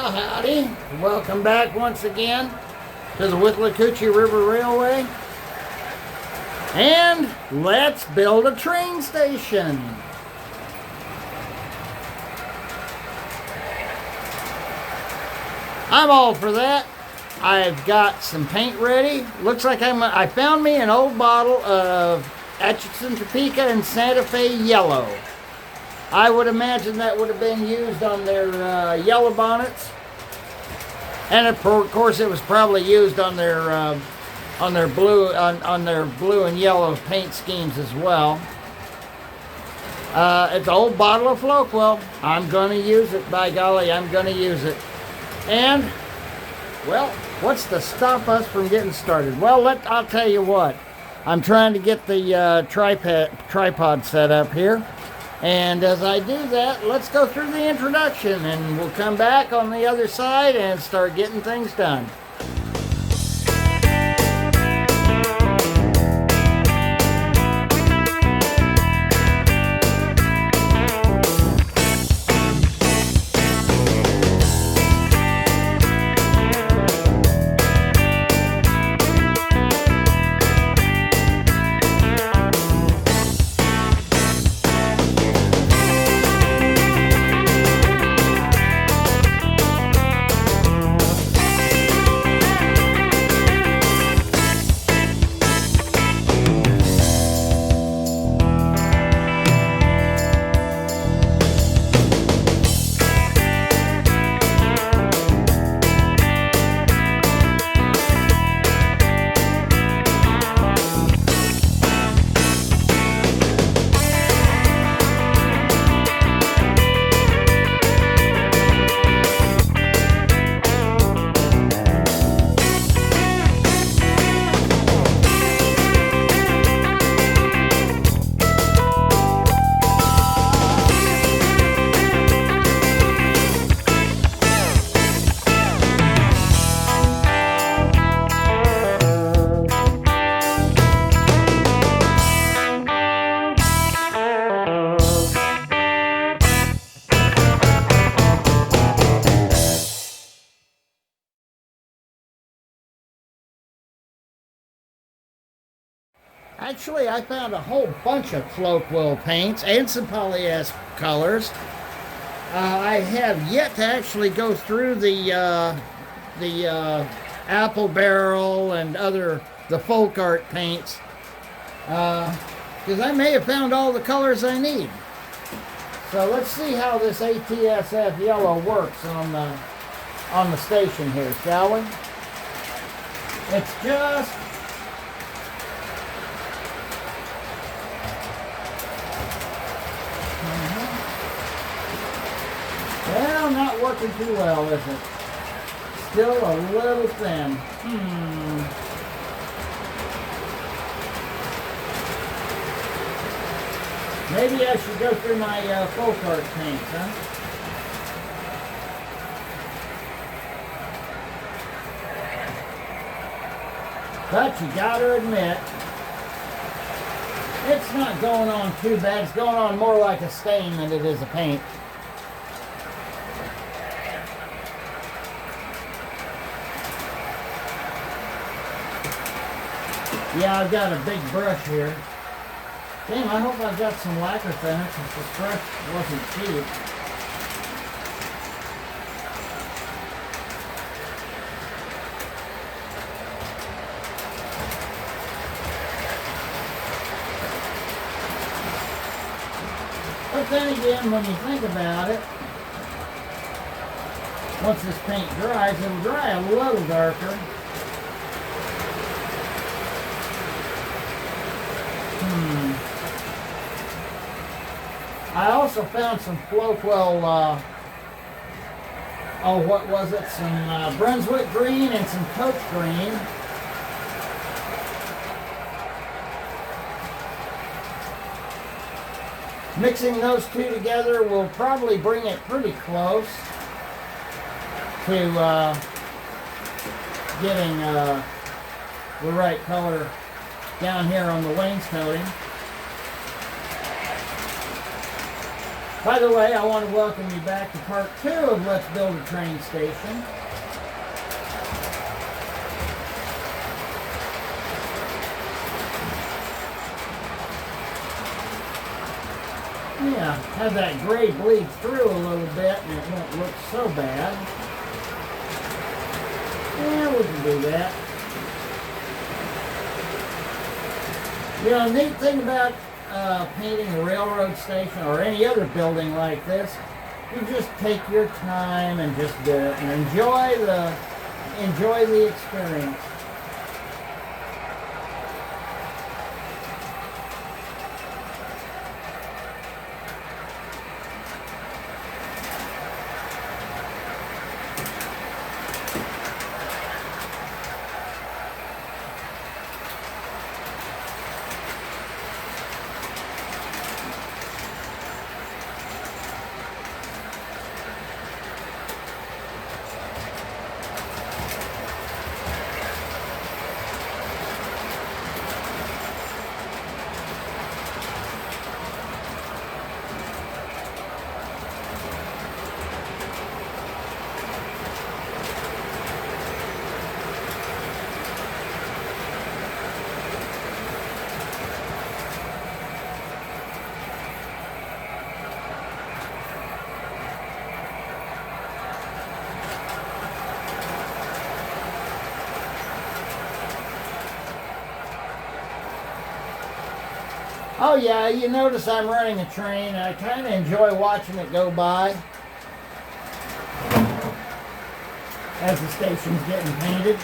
Well, howdy. Welcome back once again to the Withlacoochee River Railway. And let's build a train station. I'm all for that. I've got some paint ready. Looks like I found me an old bottle of Atchison, Topeka, and Santa Fe yellow. I would imagine that would have been used on their yellow bonnets, and of course it was probably used on their blue and yellow paint schemes as well. It's an old bottle of Floquel. I'm going to use it. By golly, I'm going to use it. And well, what's to stop us from getting started? Well, I'll tell you what. I'm trying to get the tripod set up here. And as I do that, let's go through the introduction and we'll come back on the other side and start getting things done. Actually, I found a whole bunch of Floquel paints and some polyester colors. I have yet to actually go through the apple barrel and the folk art paints, because I may have found all the colors I need. So let's see how this ATSF yellow works on the station here, shall we? It's just well, not working too well, is it? Still a little thin. Maybe I should go through my folk art paints, huh? But you gotta admit, it's not going on too bad. It's going on more like a stain than it is a paint. Yeah, I've got a big brush here. Damn, I hope I've got some lacquer in it since this brush wasn't cheap. But then again, when you think about it, once this paint dries, it'll dry a little darker. I also found some Floquel, what was it? Some Brunswick green and some Coach green. Mixing those two together will probably bring it pretty close to getting the right color down here on the wainscoting. By the way, I want to welcome you back to part 2 of Let's Build a Train Station. Yeah, have that gray bleed through a little bit and it won't look so bad. Yeah, we can do that. You know, the neat thing about painting a railroad station or any other building like this, you just take your time and just do it and enjoy the experience. Oh yeah, you notice I'm running a train and I kind of enjoy watching it go by as the station's getting painted.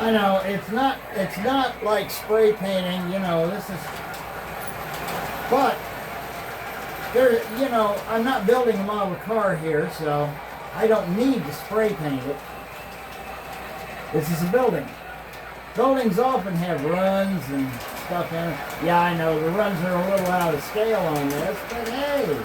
I know it's not like spray painting, you know, this is, but there, you know, I'm not building a model car here, so I don't need to spray paint it. This is a building. Buildings often have runs and stuff in it. Yeah, I know the runs are a little out of scale on this, but hey.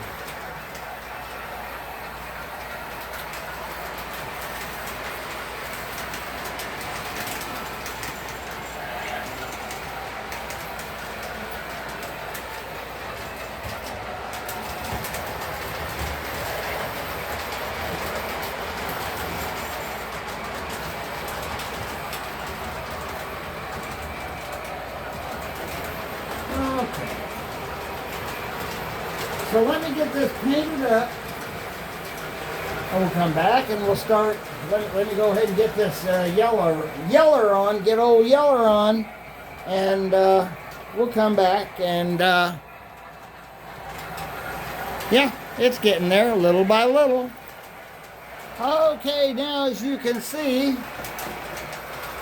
So let me get this painted up. And we'll come back and we'll start. Let me go ahead and get this yeller on. Get old yeller on, and we'll come back and yeah, it's getting there little by little. Okay, now as you can see,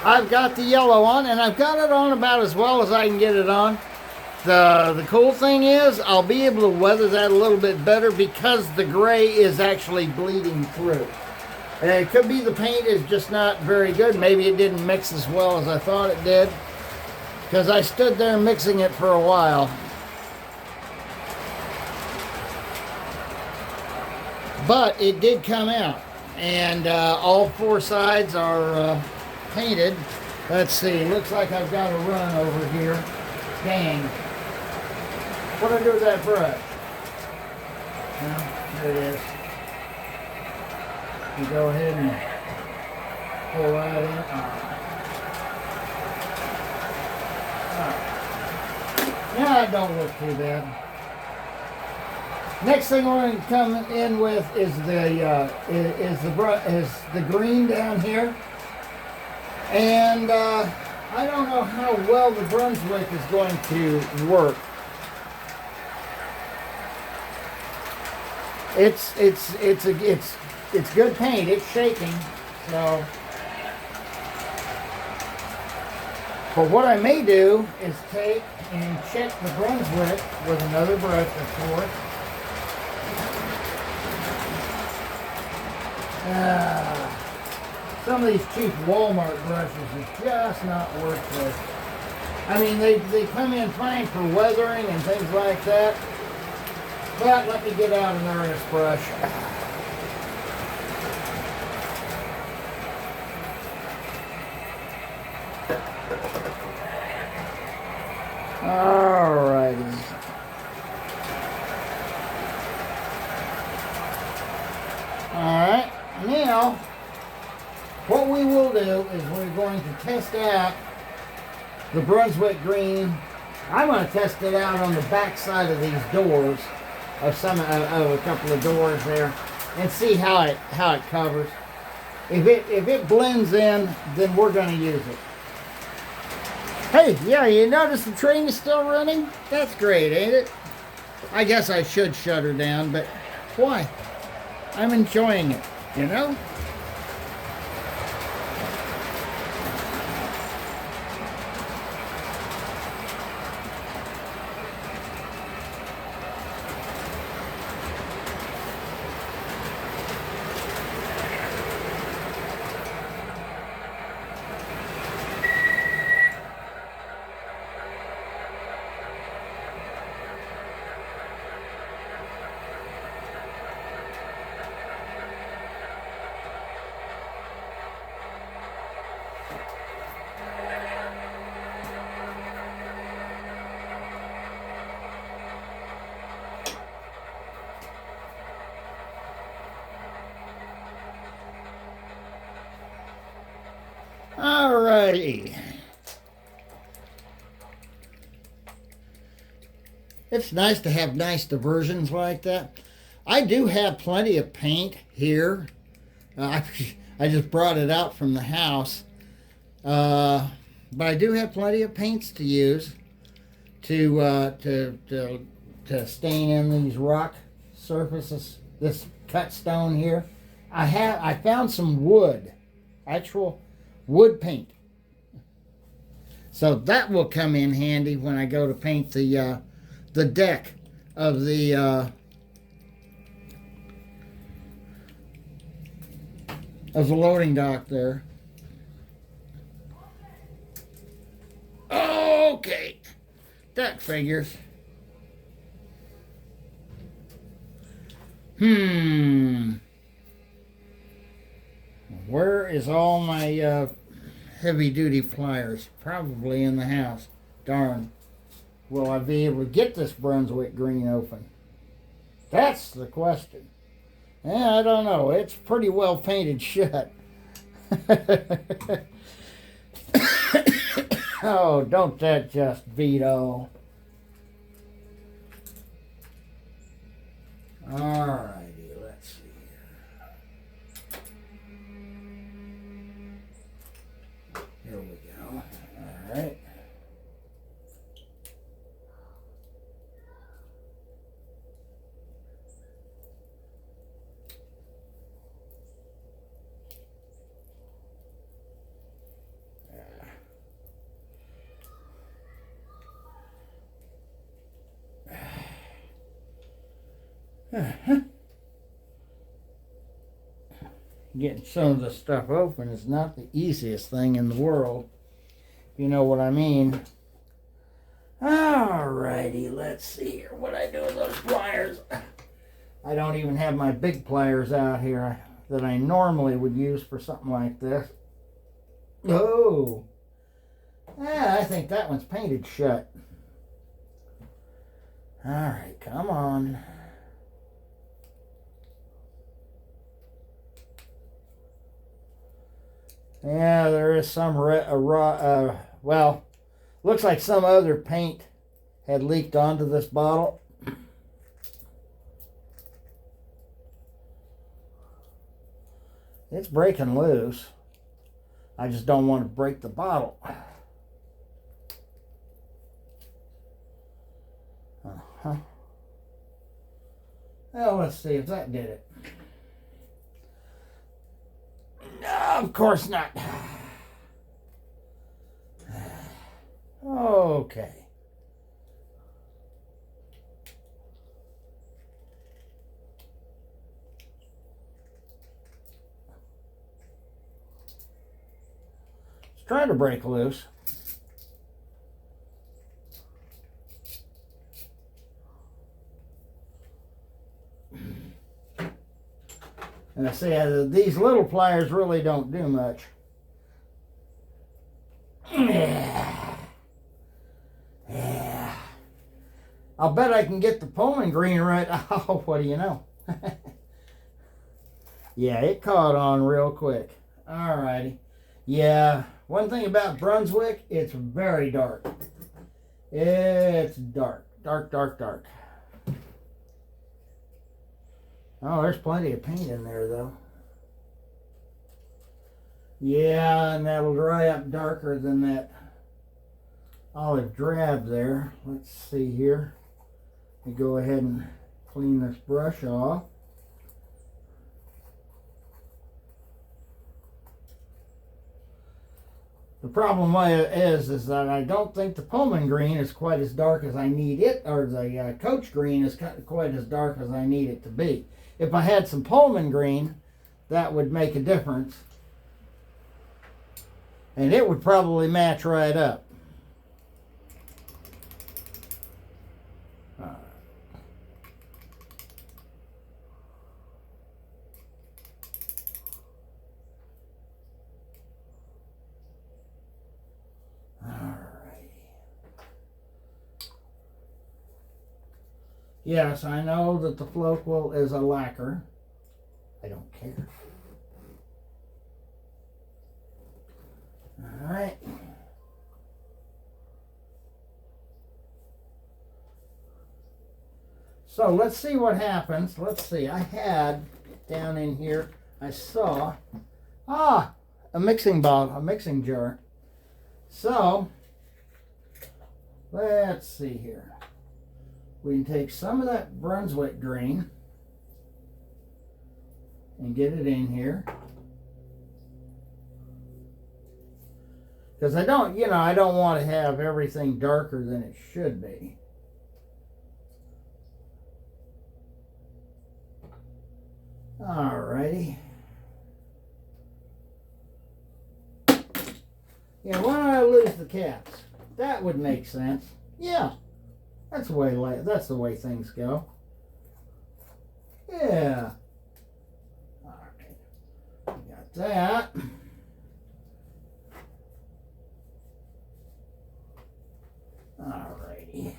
I've got the yellow on, and I've got it on about as well as I can get it on. The cool thing is I'll be able to weather that a little bit better because the gray is actually bleeding through. And it could be the paint is just not very good. Maybe it didn't mix as well as I thought it did, because I stood there mixing it for a while. But it did come out, and all 4 sides are painted. Let's see, looks like I've got a run over here. Dang. What do I do with that brush? Well, there it is. You go ahead and pull that in. Alright. Yeah, it don't look too bad. Next thing we're going to come in with is the green down here, and I don't know how well the Brunswick is going to work. It's good paint. It's shaking, so But what I may do is take and check the Brunswick with another brush, of course. Some of these cheap Walmart brushes are just not worth it. I mean, they come in fine for weathering and things like that. But let me get out an earnest brush. Alrighty. Alright, now what we will do is we're going to test out the Brunswick green. I'm going to test it out on the back side of these doors, of a couple of doors there, and see how it covers. If it blends in, then we're going to use it. Hey, yeah, you notice the train is still running? That's great, ain't it? I guess I should shut her down, but why? I'm enjoying it, you know? Alrighty. It's nice to have nice diversions like that. I do have plenty of paint here. I just brought it out from the house. But I do have plenty of paints to use to stain in these rock surfaces. This cut stone here. I found some wood, actual wood paint. So that will come in handy when I go to paint the deck of the loading dock there. Okay, that figures. Where is all my heavy-duty pliers? Probably in the house. Darn. Will I be able to get this Brunswick green open? That's the question. Yeah, I don't know. It's pretty well painted shut. Oh, don't that just veto? Alrighty, let's see here. Here we go. Alright. Getting some of the stuff open is not the easiest thing in the world, if you know what I mean. Alrighty, let's see here what I do with those pliers. I don't even have my big pliers out here that I normally would use for something like this. Oh, yeah, I think that one's painted shut. Alright, come on. Yeah, there is some well, looks like some other paint had leaked onto this bottle. It's breaking loose. I just don't want to break the bottle. Well, let's see if that did it. No, of course not. Okay. It's trying to break loose. And I say these little pliers really don't do much. Yeah. I'll bet I can get the Pullman green right. Oh, what do you know? Yeah, it caught on real quick. Alrighty. Yeah, one thing about Brunswick, it's very dark. It's dark. Dark, dark, dark. Oh, there's plenty of paint in there, though. Yeah, and that'll dry up darker than that olive drab there. Let's see here. Let me go ahead and clean this brush off. The problem is that I don't think the Pullman green is quite as dark as I need it, or the Coach green is quite as dark as I need it to be. If I had some Pullman green, that would make a difference. And it would probably match right up. Yes, I know that the Floquil is a lacquer. I don't care. All right. So let's see what happens. Let's see. I had down in here, I saw, a mixing bottle, a mixing jar. So let's see here. We can take some of that Brunswick green and get it in here. Because I don't want to have everything darker than it should be. Alrighty. Yeah, why don't I lose the caps? That would make sense. Yeah. That's the way things go. Yeah. Alright. Got that. Alrighty.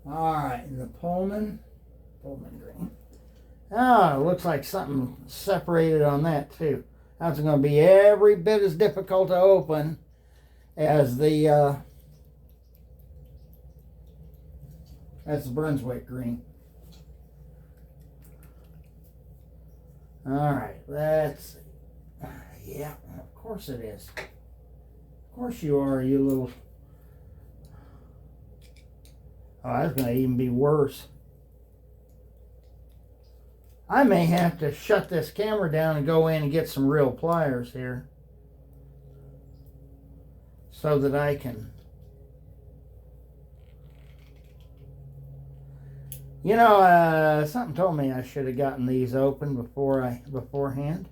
Alright, and the Pullman green. Oh, it looks like something separated on that too. That's going to be every bit as difficult to open as the Brunswick green. Alright, let's see. Yeah, of course it is. Of course you are, you little... Oh, that's going to even be worse. I may have to shut this camera down and go in and get some real pliers here, so that I can... You know, something told me I should have gotten these open beforehand.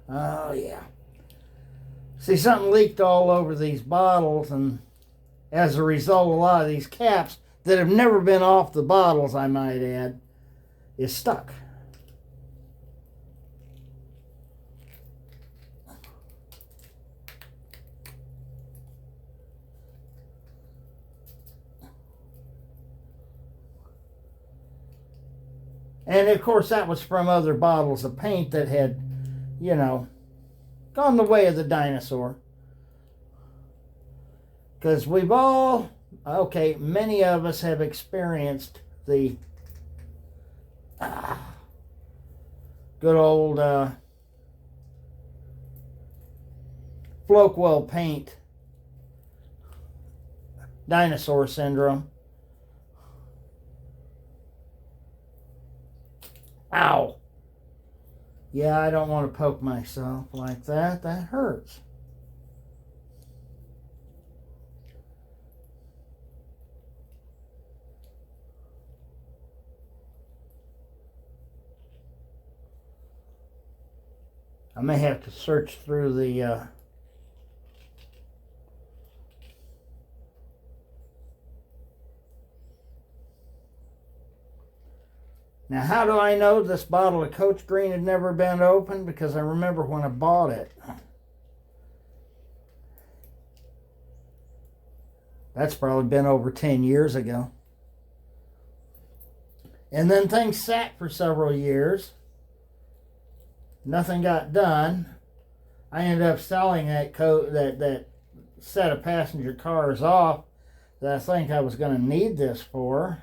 Oh, yeah. See, something leaked all over these bottles, and as a result, a lot of these caps that have never been off the bottles, I might add, is stuck. And of course, that was from other bottles of paint that had, you know, gone the way of the dinosaur. Because we've all, okay, many of us have experienced the good old Floquil paint dinosaur syndrome. Ow. Yeah, I don't want to poke myself like that. That hurts. I may have to search through the Now, how do I know this bottle of Coach Green had never been opened? Because I remember when I bought it. That's probably been over 10 years ago. And then things sat for several years. Nothing got done. I ended up selling that set of passenger cars off that I think I was going to need this for.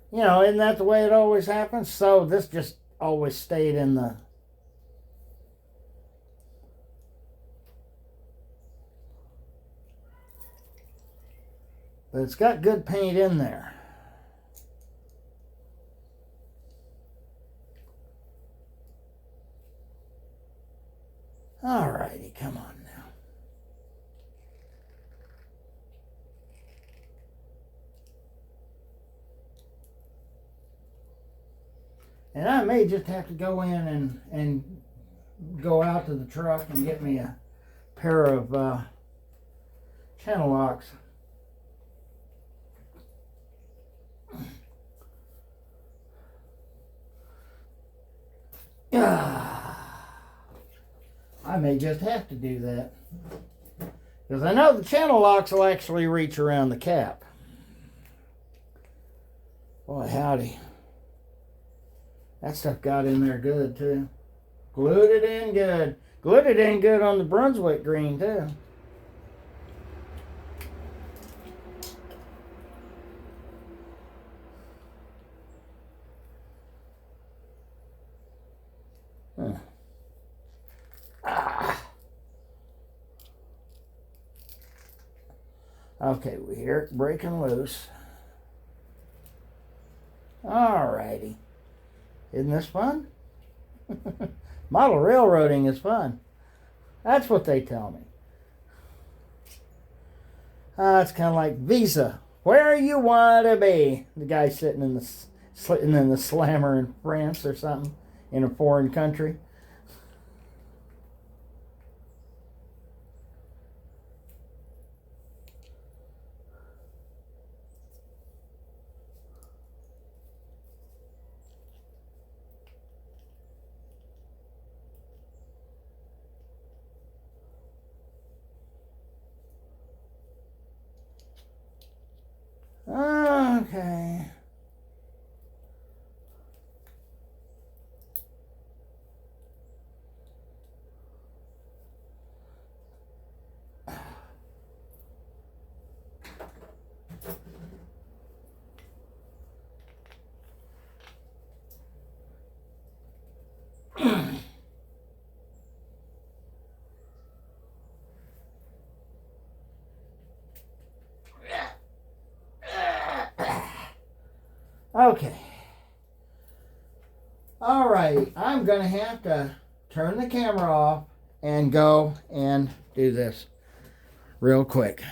You know, isn't that the way it always happens? So this just always stayed in the... But it's got good paint in there. Alrighty, come on now. And I may just have to go in and go out to the truck and get me a pair of channel locks. I may just have to do that. Because I know the channel locks will actually reach around the cap. Boy, howdy. That stuff got in there good, too. Glued it in good. Glued it in good on the Brunswick green, too. Huh. Okay, we hear it breaking loose. Alrighty. Isn't this fun? Model railroading is fun. That's what they tell me. It's kind of like Visa. Where you want to be? The guy sitting in the slammer in France or something in a foreign country. Okay. Okay. All right. I'm going to have to turn the camera off and go and do this real quick.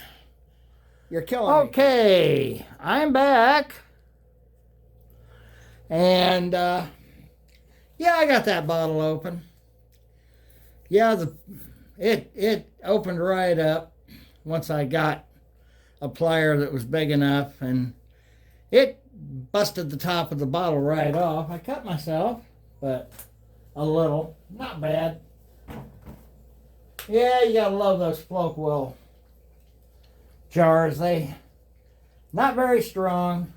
You're killing me. Okay. I'm back. And, yeah, I got that bottle open. Yeah, it opened right up once I got a plier that was big enough, and it busted the top of the bottle right off. I cut myself, but a little. Not bad. Yeah, you gotta love those Floatwell jars. They not very strong.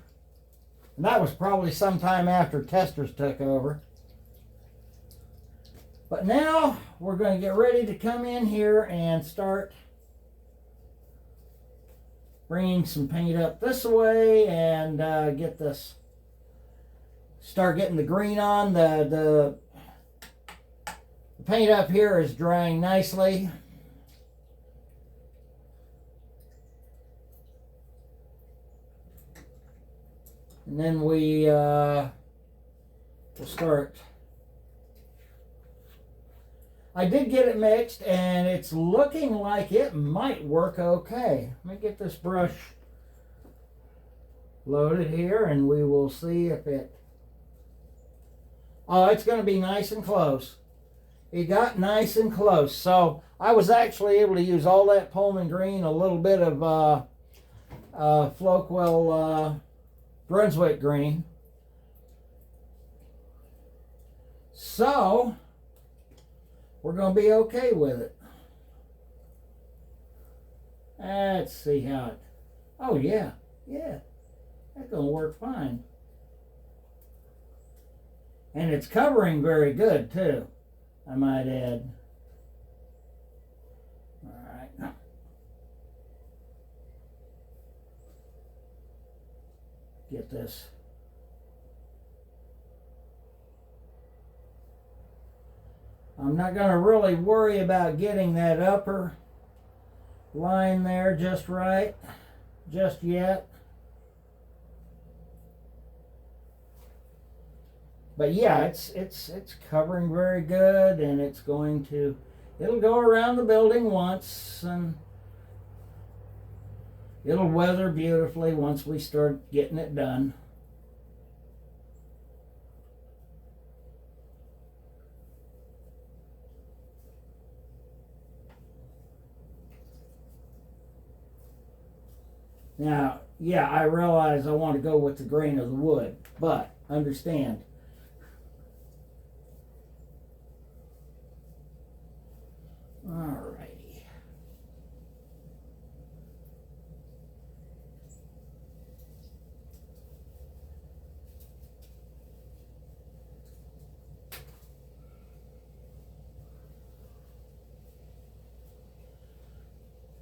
And that was probably sometime after testers took over. But now we're going to get ready to come in here and start bringing some paint up this way and get this, start getting the green on. The paint up here is drying nicely. And then we we'll start. I did get it mixed, and it's looking like it might work okay. Let me get this brush loaded here, and we will see if it... Oh, it's going to be nice and close. It got nice and close. So I was actually able to use all that Pullman green, a little bit of Floquel Brunswick green. So we're going to be okay with it. Let's see how it... Oh, yeah. Yeah. That's going to work fine. And it's covering very good, too, I might add. All right. Get this. I'm not going to really worry about getting that upper line there just right, just yet. But yeah, it's covering very good, and it'll go around the building once, and it'll weather beautifully once we start getting it done. Now, yeah, I realize I want to go with the grain of the wood, but understand. Alrighty.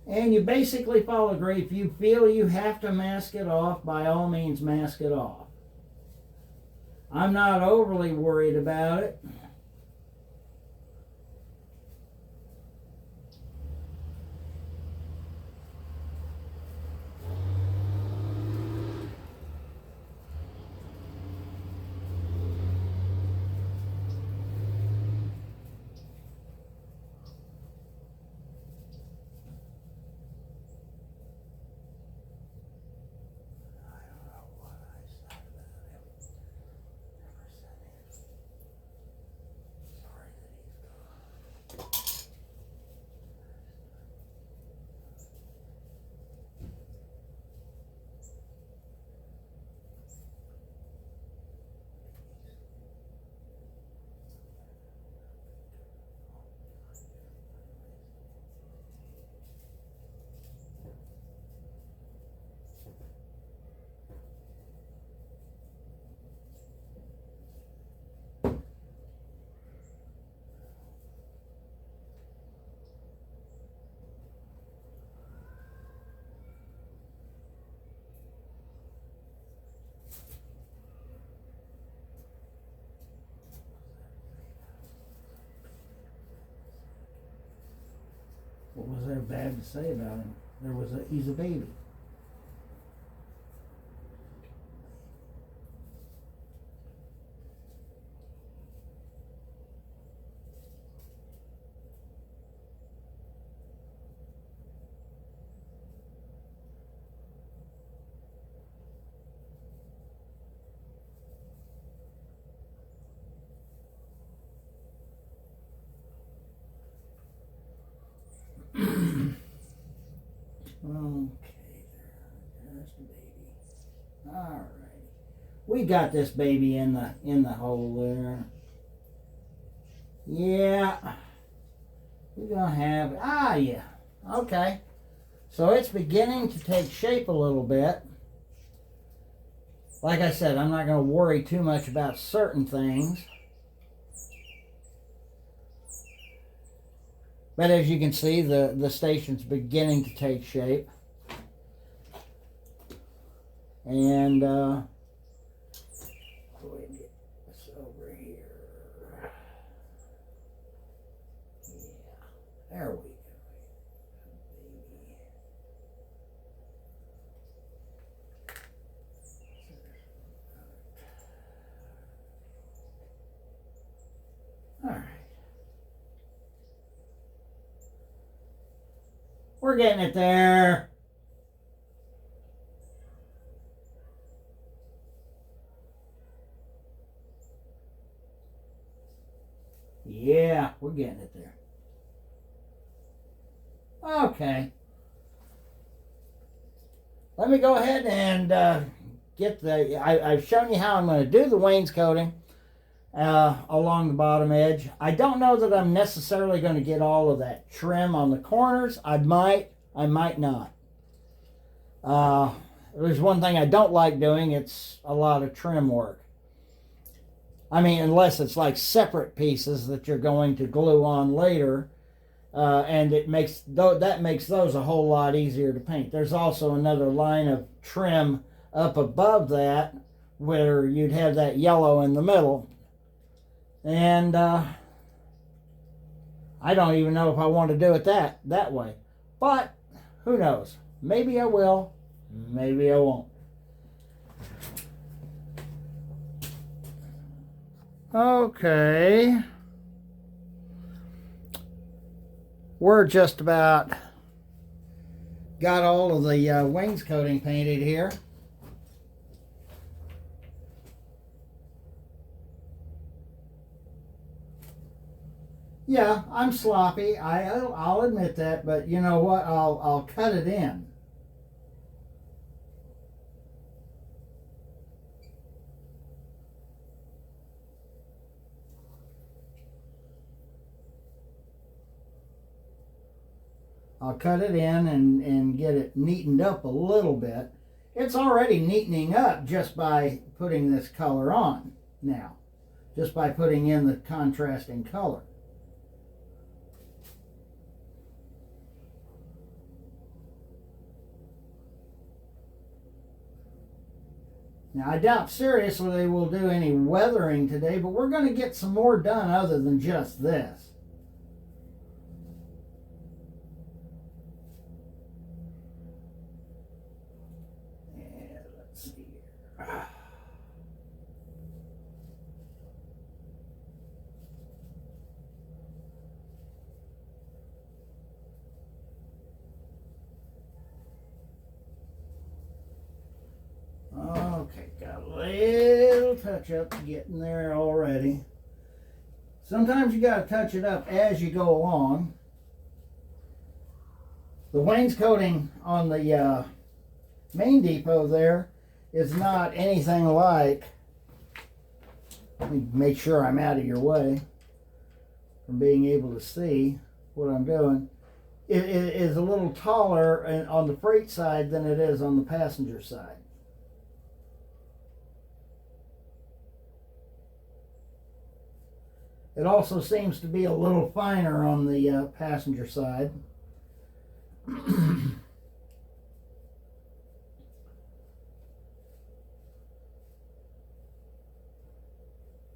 And you basically follow agree. If you feel you have to mask it off, by all means mask it off. I'm not overly worried about it. What was there bad to say about him? He's a baby. Okay, there's the baby. All right, we got this baby in the hole there. Yeah, we're gonna have yeah. Okay, so it's beginning to take shape a little bit. Like I said, I'm not gonna worry too much about certain things. But as you can see, the station's beginning to take shape. And go ahead and get this over here. Yeah, there we go. All right. We're getting it there. Yeah, we're getting it there. Okay. Let me go ahead and get the... I've shown you how I'm going to do the wainscoting along the bottom edge. I don't know that I'm necessarily going to get all of that trim on the corners. I might not. There's one thing I don't like doing. It's a lot of trim work. I mean, unless it's like separate pieces that you're going to glue on later, and that makes those a whole lot easier to paint. There's also another line of trim up above that where you'd have that yellow in the middle, and I don't even know if I want to do it that way, but who knows? Maybe I will, maybe I won't. Okay. We're just about got all of the wainscoting painted here. Yeah, I'm sloppy. I'll admit that, but you know what? I'll cut it in. I'll cut it in and get it neatened up a little bit. It's already neatening up just by putting this color on now, just by putting in the contrasting color. Now, I doubt seriously they will do any weathering today, but we're going to get some more done other than just this. Okay, got a little touch up getting there already. Sometimes you got to touch it up as you go along. The wainscoting on the main depot there is not anything like... Let me make sure I'm out of your way from being able to see what I'm doing. It is a little taller on the freight side than it is on the passenger side. It also seems to be a little finer on the passenger side.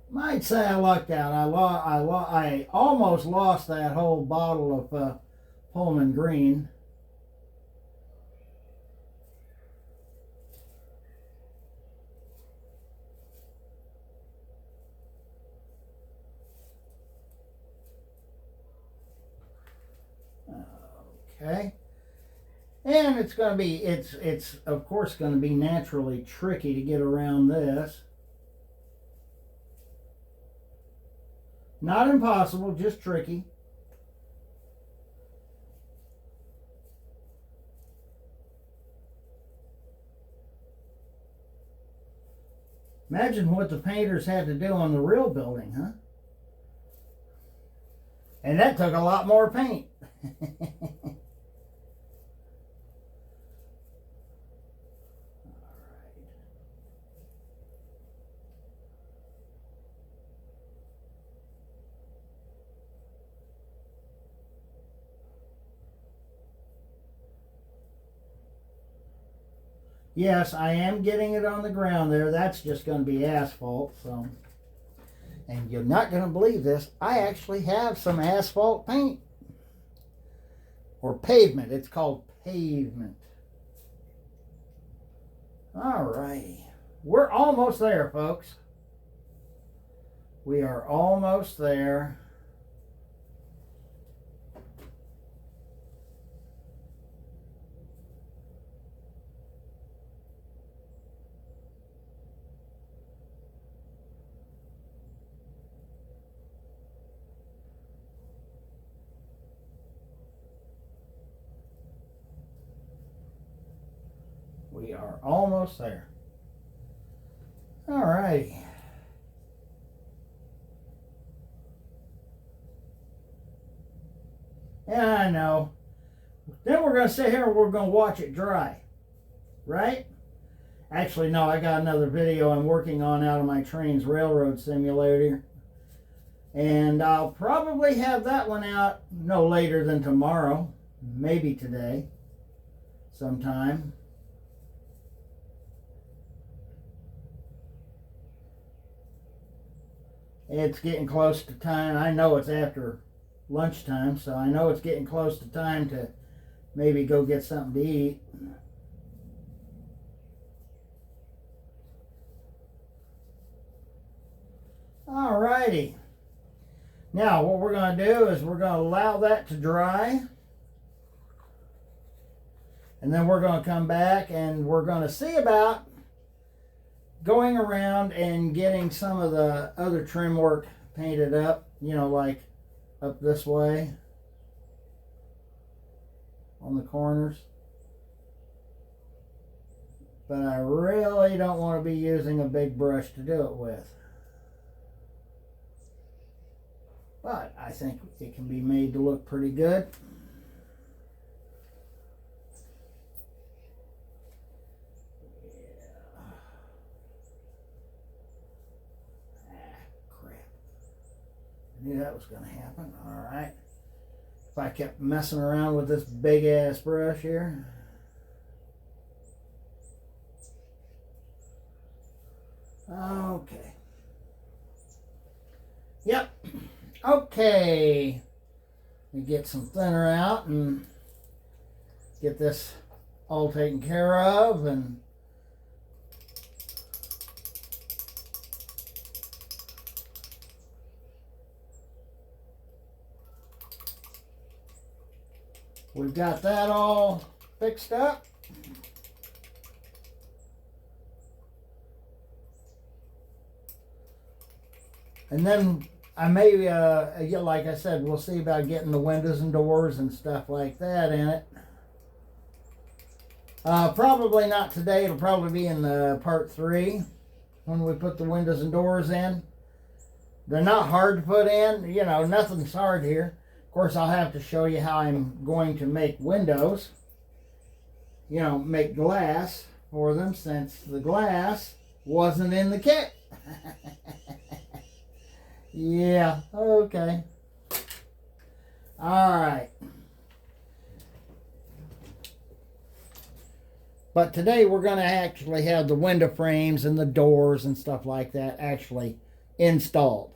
Might say I lucked out. I almost lost that whole bottle of Pullman Green. Okay, and it's going to be, it's of course going to be naturally tricky to get around this. Not impossible, just tricky. Imagine what the painters had to do on the real building, huh? And that took a lot more paint. Yes, I am getting it on the ground there. That's just going to be asphalt. So, and you're not going to believe this, I actually have some asphalt paint. Or pavement. It's called pavement. All righty. We're almost there, folks. We are almost there. We are almost there. All righty. Yeah, I know. Then we're going to sit here and we're going to watch it dry. Right? Actually, no, I got another video I'm working on out of my Trains Railroad Simulator. And I'll probably have that one out no later than tomorrow. Maybe today. Sometime. It's getting close to time. I know it's after lunchtime, so I know it's getting close to time to maybe go get something to eat. Alrighty. Now what we're going to do is we're going to allow that to dry. And then we're going to come back and we're going to see about going around and getting some of the other trim work painted up, you know, like up this way on the corners. But I really don't want to be using a big brush to do it with. But I think it can be made to look pretty good. I knew that was going to happen. Alright. If I kept messing around with this big ass brush here. Okay. Yep. Okay. We get some thinner out and get this all taken care of, and we've got that all fixed up. And then I may, like I said, we'll see about getting the windows and doors and stuff like that in it. Probably not today. It'll probably be in the part 3 when we put the windows and doors in. They're not hard to put in. You know, nothing's hard here. Of course, I'll have to show you how I'm going to make windows. You know, make glass for them, since the glass wasn't in the kit. Yeah, okay. Alright. But today we're going to actually have the window frames and the doors and stuff like that actually installed.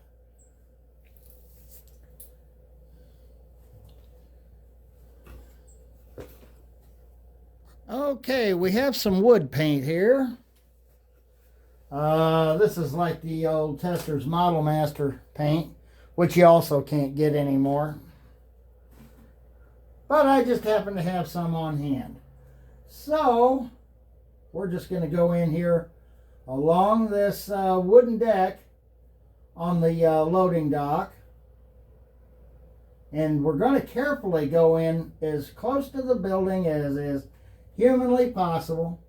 Okay, we have some wood paint here. This is like the old Testors Model Master paint, which you also can't get anymore. But I just happen to have some on hand. So, we're just going to go in here along this wooden deck on the loading dock. And we're going to carefully go in as close to the building as is humanly possible.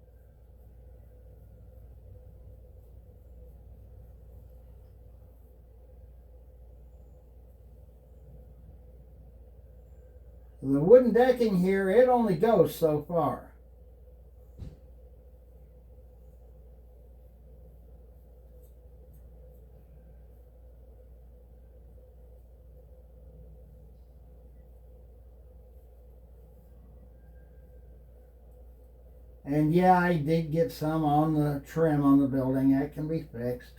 The wooden decking here, it only goes so far. And yeah, I did get some on the trim on the building. That can be fixed.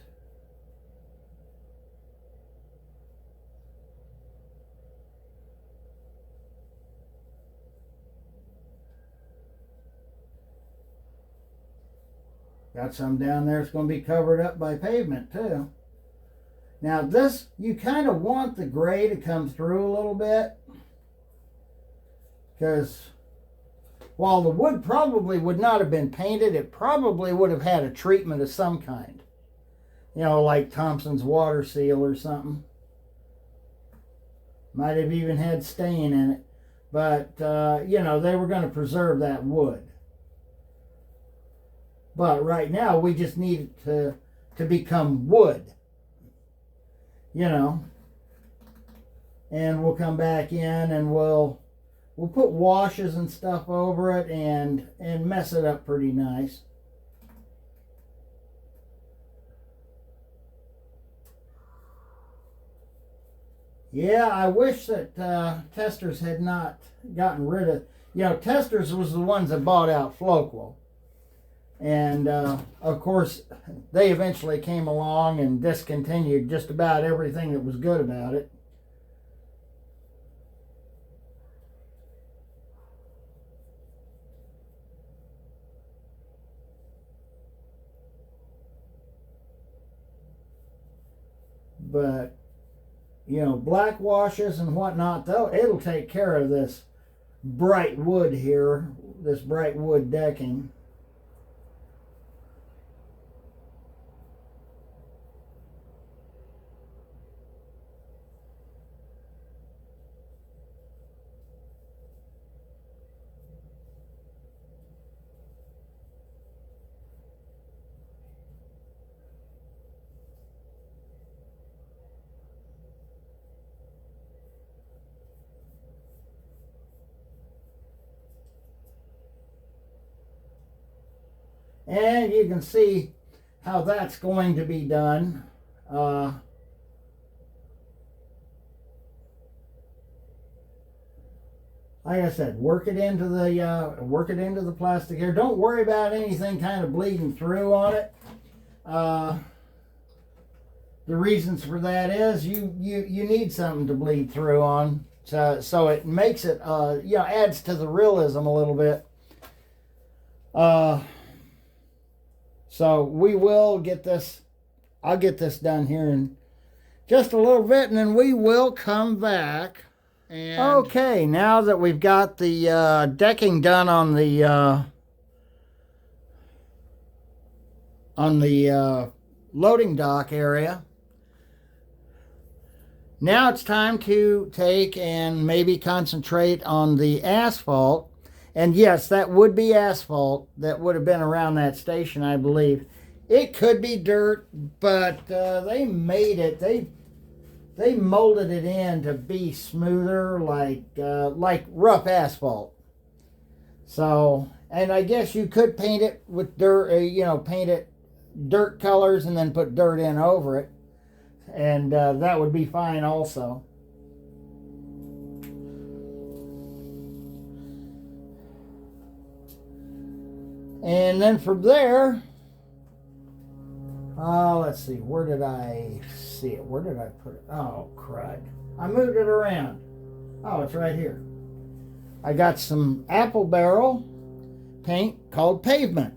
Got some down there that's going to be covered up by pavement too. Now this, you kind of want the gray to come through a little bit, because while the wood probably would not have been painted, it probably would have had a treatment of some kind. You know, like Thompson's water seal or something. Might have even had stain in it. But, you know, they were going to preserve that wood. But right now, we just need it to become wood. You know. And we'll come back in and we'll put washes and stuff over it and mess it up pretty nice. Yeah, I wish that Testors had not gotten rid of... You know, Testors was the ones that bought out Floqual. And, of course, they eventually came along and discontinued just about everything that was good about it. But, you know, black washes and whatnot, though, it'll take care of this bright wood here, this bright wood decking. And you can see how that's going to be done. Like I said, work it into the plastic here. Don't worry about anything kind of bleeding through on it. The reasons for that is you need something to bleed through on, so it makes it you know, adds to the realism a little bit. So we will get this, I'll get this done here in just a little bit, and then we will come back. And okay, now that we've got the decking done on the loading dock area, now it's time to take and maybe concentrate on the asphalt. And yes, that would be asphalt that would have been around that station, I believe. It could be dirt, but they made it. They molded it in to be smoother, like rough asphalt. So, and I guess you could paint it with dirt, you know, paint it dirt colors and then put dirt in over it, and that would be fine also. And then from there, let's see, where did I see it? Where did I put it? Oh, crud. I moved it around. Oh, it's right here. I got some apple barrel paint called Pavement.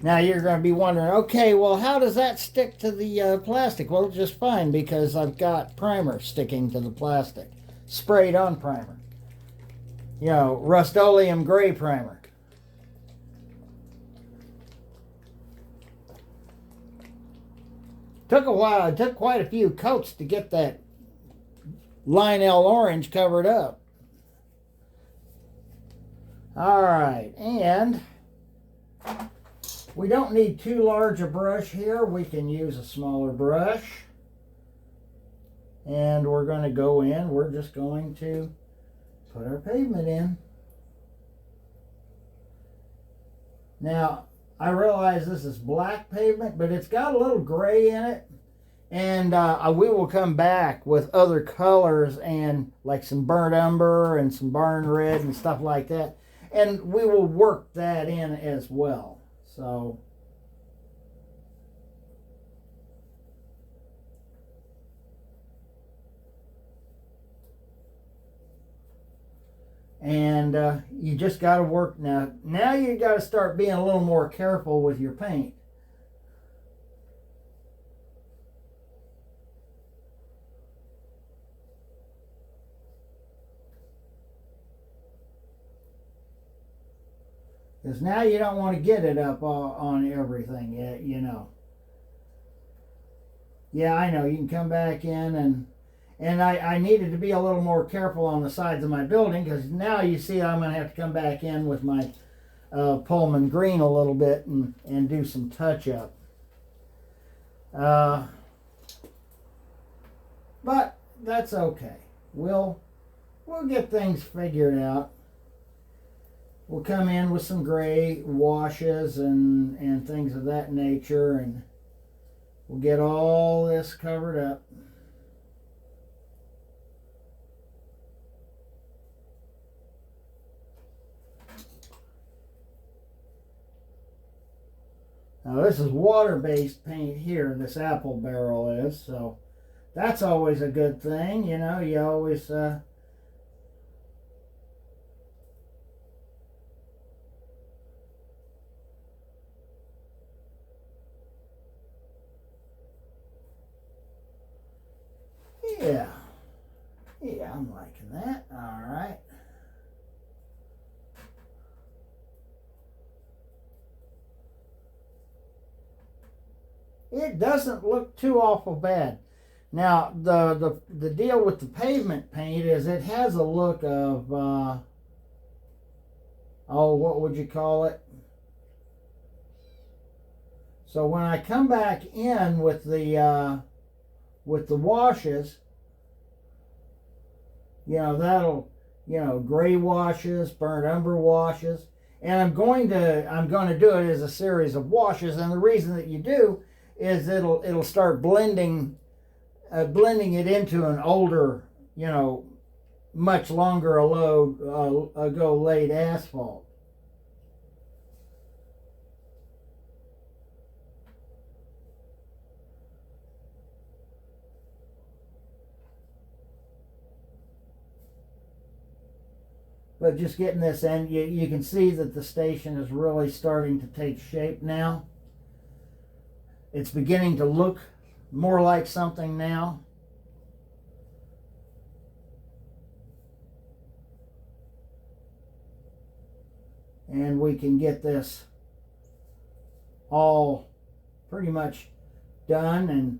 Now you're going to be wondering, okay, well, how does that stick to the plastic? Well, just fine, because I've got primer sticking to the plastic. Sprayed on primer. You know, Rust-Oleum gray primer. Took a while. It took quite a few coats to get that Lionel orange covered up. All right, and we don't need too large a brush here. We can use a smaller brush. And we're going to go in. We're just going to put our pavement in. Now, I realize this is black pavement, but it's got a little gray in it. And we will come back with other colors and like some burnt umber and some barn red and stuff like that. And we will work that in as well. So... And you just got to work now. Now you got to start being a little more careful with your paint. Because now you don't want to get it up on everything, you know. Yeah, I know. You can come back in and I needed to be a little more careful on the sides of my building because now you see I'm going to have to come back in with my Pullman green a little bit and do some touch up. But that's okay. We'll get things figured out. We'll come in with some gray washes and things of that nature, and we'll get all this covered up. Now this is water-based paint here, this apple barrel is, so that's always a good thing, you know, you always yeah, I'm liking that. All right. It doesn't look too awful bad. Now, the deal with the pavement paint is it has a look of, what would you call it? So when I come back in with the washes, you know, that'll, you know, gray washes, burnt umber washes, and I'm going to do it as a series of washes, and the reason that you do is it'll start blending it into an older, you know, much longer ago laid asphalt. But just getting this in, you can see that the station is really starting to take shape now. It's beginning to look more like something now. And we can get this all pretty much done. And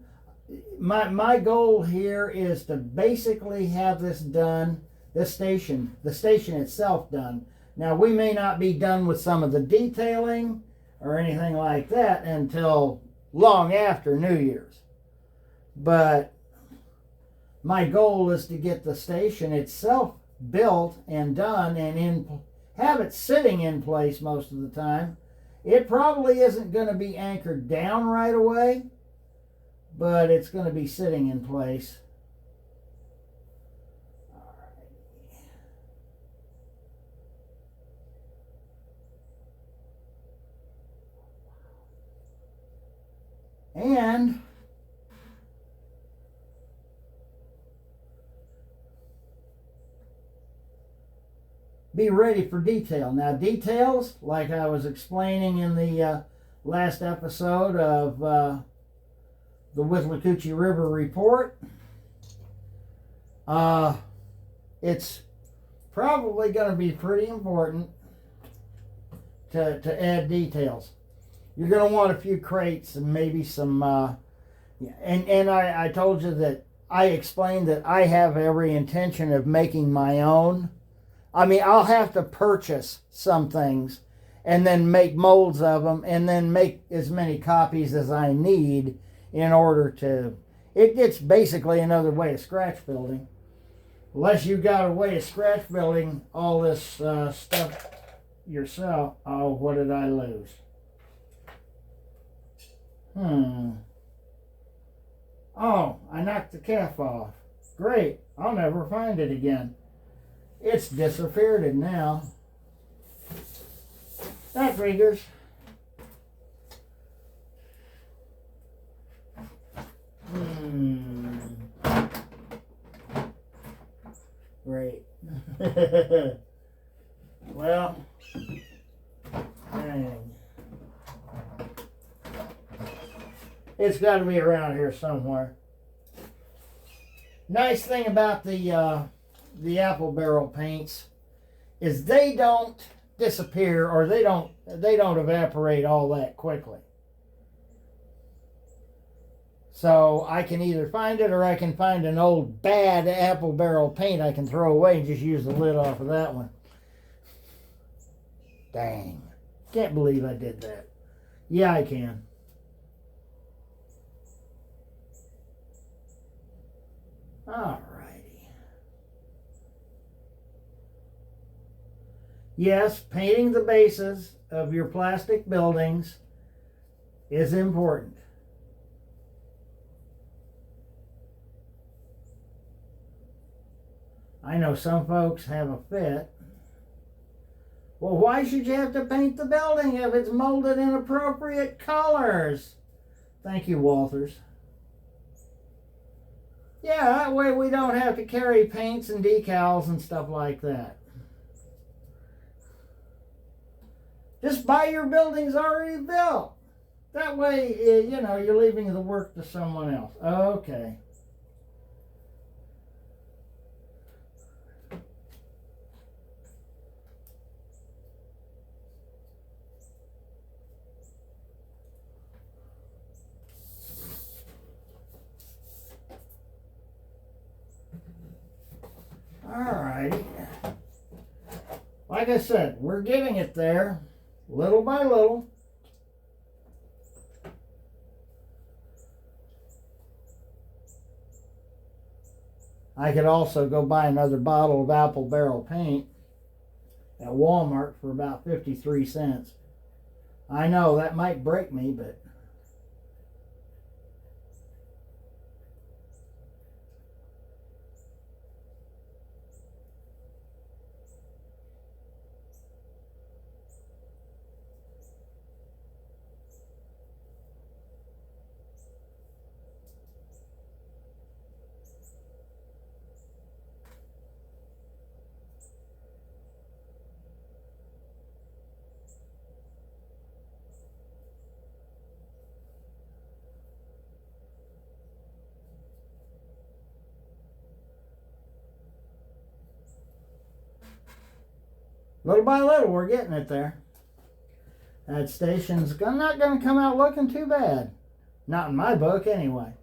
my goal here is to basically have this done, the station itself done. Now we may not be done with some of the detailing or anything like that until long after New Year's. But my goal is to get the station itself built and done and have it sitting in place most of the time. It probably isn't going to be anchored down right away, but it's going to be sitting in place. And be ready for detail. Now details, like I was explaining in the last episode of the Withlacoochee River Report, it's probably going to be pretty important to add details. You're going to want a few crates and maybe some, and I told you that I explained that I have every intention of making my own. I mean, I'll have to purchase some things and then make molds of them and then make as many copies as I need in order to, it's basically another way of scratch building. Unless you got a way of scratch building all this stuff yourself. Oh, what did I lose? Oh, I knocked the calf off. Great. I'll never find it again. It's disappeared now. That figures. Great. Well, dang. It's got to be around here somewhere. Nice thing about the apple barrel paints is they don't disappear, or they don't evaporate all that quickly. So I can either find it, or I can find an old bad apple barrel paint I can throw away and just use the lid off of that one. Dang. Can't believe I did that. Yeah, I can. Alrighty. Yes, painting the bases of your plastic buildings is important. I know some folks have a fit. Well, why should you have to paint the building if it's molded in appropriate colors? Thank you, Walters. Yeah, that way we don't have to carry paints and decals and stuff like that. Just buy your buildings already built. That way, you know, you're leaving the work to someone else. Okay. Alrighty. Like I said, we're getting it there, little by little. I could also go buy another bottle of apple barrel paint at Walmart for about 53 cents. I know that might break me, but little by little, we're getting it there. That station's not going to come out looking too bad. Not in my book, anyway.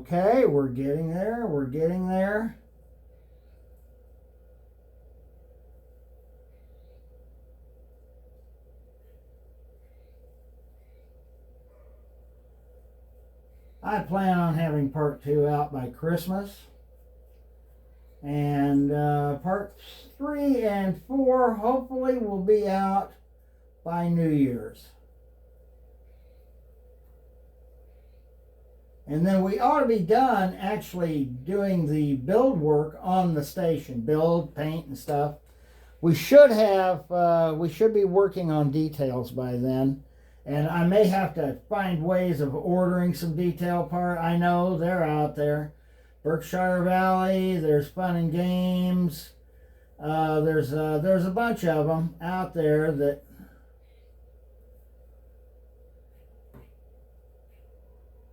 Okay, we're getting there. We're getting there. I plan on having part 2 out by Christmas. And parts 3 and 4 hopefully will be out by New Year's. And then we ought to be done actually doing the build work on the station. Build, paint, and stuff. We should be working on details by then. And I may have to find ways of ordering some detail part. I know they're out there. Berkshire Valley, there's Fun and Games. There's a bunch of them out there that.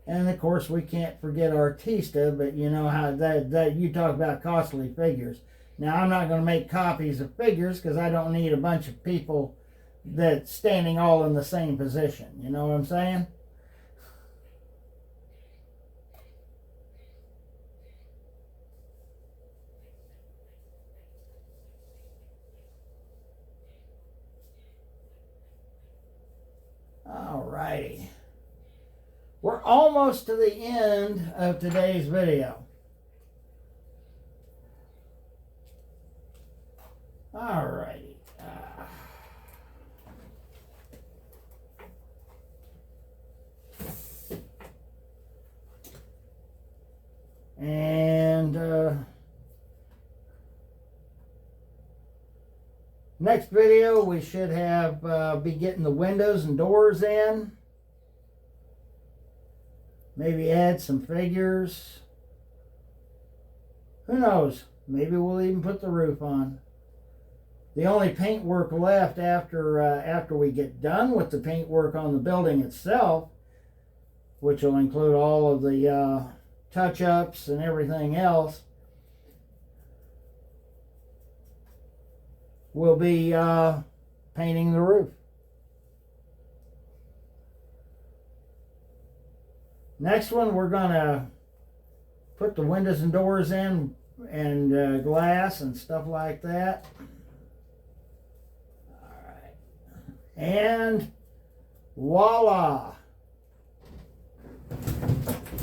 And of course, we can't forget Artista, but you know how that you talk about costly figures. Now, I'm not going to make copies of figures because I don't need a bunch of people that standing all in the same position. You know what I'm saying? Alrighty. We're almost to the end of today's video. Alrighty. Next video we should have be getting the windows and doors in. Maybe add some figures. Who knows? Maybe we'll even put the roof on. The only paint work left after we get done with the paint work on the building itself, which will include all of the touch-ups and everything else, will be painting the roof. Next one, we're gonna put the windows and doors in and glass and stuff like that. All right, and voila.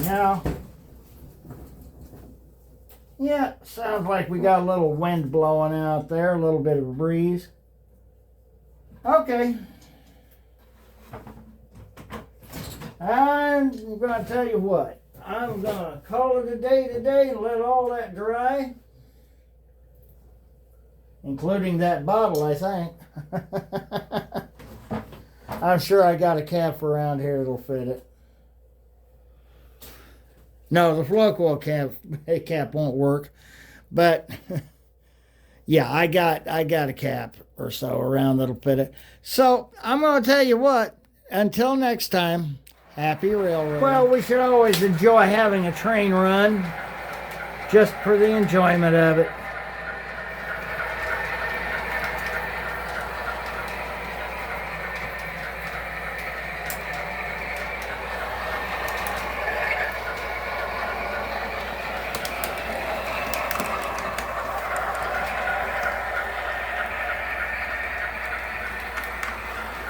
Now, yeah, sounds like we got a little wind blowing out there, a little bit of a breeze. Okay. I'm going to tell you what. I'm going to call it a day today and let all that dry. Including that bottle, I think. I'm sure I got a cap around here that'll fit it. No, the Flocoil cap won't work, but yeah, I got a cap or so around that'll fit it. So I'm going to tell you what. Until next time, happy railroading. Well, we should always enjoy having a train run, just for the enjoyment of it.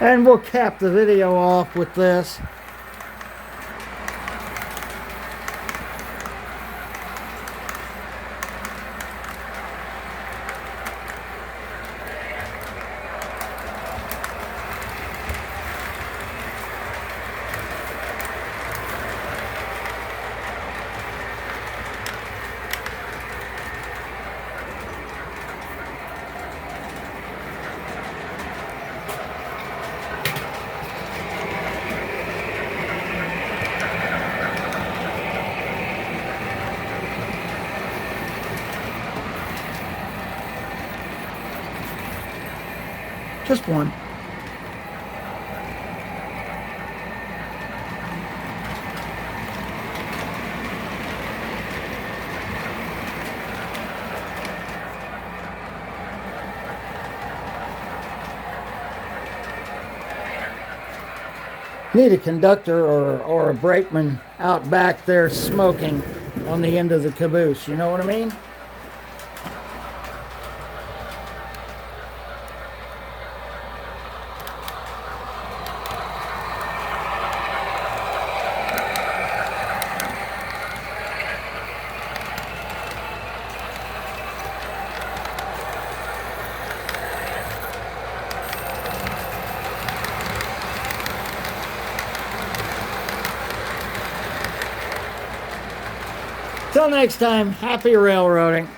And we'll cap the video off with this. Just one. Need a conductor or a brakeman out back there smoking on the end of the caboose. You know what I mean? Till next time, happy railroading.